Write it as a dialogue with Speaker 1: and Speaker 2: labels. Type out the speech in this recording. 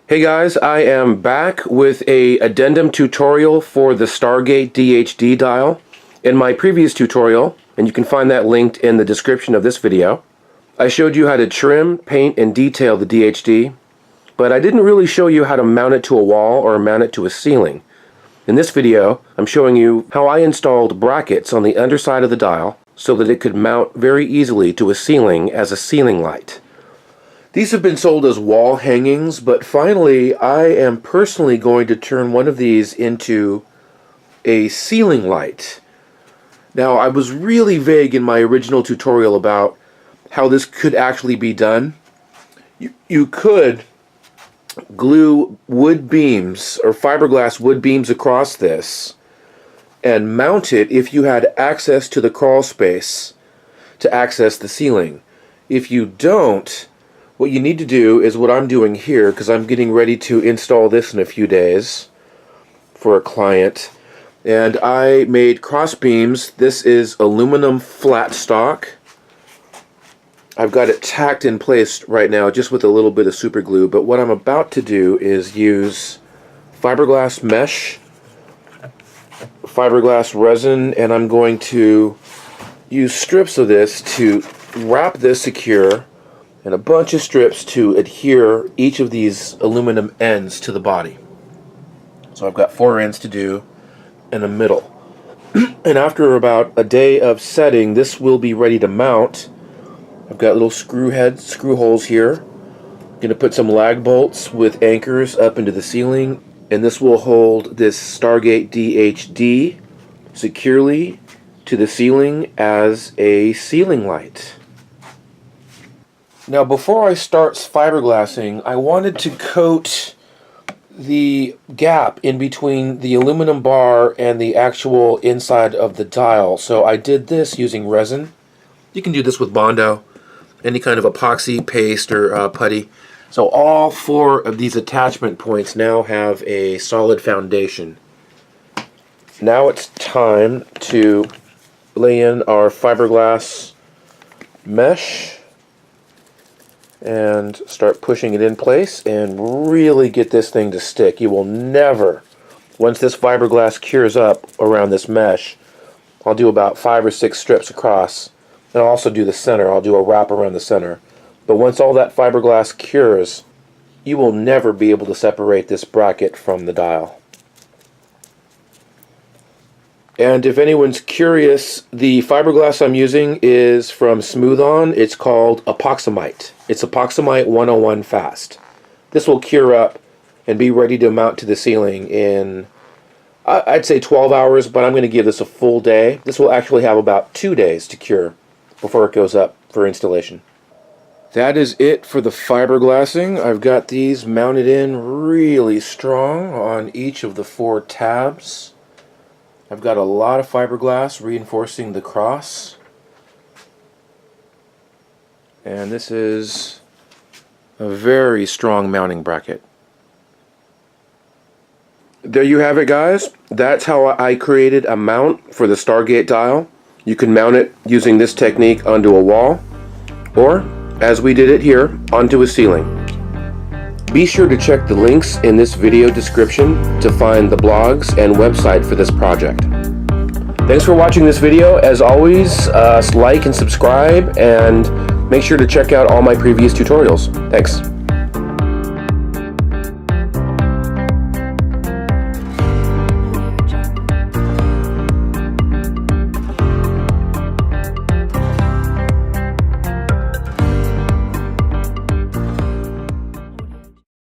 Speaker 1: Hey guys, I am back with a addendum tutorial for the Stargate DHD dial. In my previous tutorial, and you can find that linked in the description of this video, I showed you how to trim, paint, and detail the DHD, but I didn't really show you how to mount it to a wall or mount it to a ceiling. In this video, I'm showing you how I installed brackets on the underside of the dial so that it could mount very easily to a ceiling as a ceiling light. These have been sold as wall hangings, but finally I am personally going to turn one of these into a ceiling light. Now, I was really vague in my original tutorial about how this could actually be done. You could glue wood beams or fiberglass wood beams across this and mount it if you had access to the crawl space to access the ceiling. If you don't, what you need to do is what I'm doing here, because I'm getting ready to install this in a few days for a client. And I made cross beams. This is aluminum flat stock. I've got it tacked in place right now just with a little bit of super glue, but what I'm about to do is use fiberglass mesh, fiberglass resin, and I'm going to use strips of this to wrap this secure and a bunch of strips to adhere each of these aluminum ends to the body. So I've got 4 ends to do and a middle. And after about a day of setting, this will be ready to mount. I've got little screw holes here. I'm going to put some lag bolts with anchors up into the ceiling, and this will hold this Stargate DHD securely to the ceiling as a ceiling light. Now, before I start fiberglassing, I wanted to coat the gap in between the aluminum bar and the actual inside of the dial. So I did this using resin. You can do this with Bondo, any kind of epoxy paste or putty. So all 4 of these attachment points now have a solid foundation. Now it's time to lay in our fiberglass mesh and start pushing it in place and really get this thing to stick. You will never, once this fiberglass cures up around this mesh, I'll do about 5 or 6 strips across, and I'll also do the center. I'll do a wrap around the center. But once all that fiberglass cures, you will never be able to separate this bracket from the dial. And if anyone's curious, the fiberglass I'm using is from Smooth On. It's called Epoxamite. It's Epoxamite 101 Fast. This will cure up and be ready to mount to the ceiling in, I'd say 12 hours, but I'm going to give this a full day. This will actually have about 2 days to cure before it goes up for installation. That is it for the fiberglassing. I've got these mounted in really strong on each of the 4 tabs. I've got a lot of fiberglass reinforcing the cross. And this is a very strong mounting bracket. There you have it, guys. That's how I created a mount for the Stargate dial. You can mount it using this technique onto a wall, or, as we did it here, onto a ceiling. Be sure to check the links in this video description to find the blogs and website for this project. Thanks for watching this video. As always, like and subscribe, and make sure to check out all my previous tutorials. Thanks.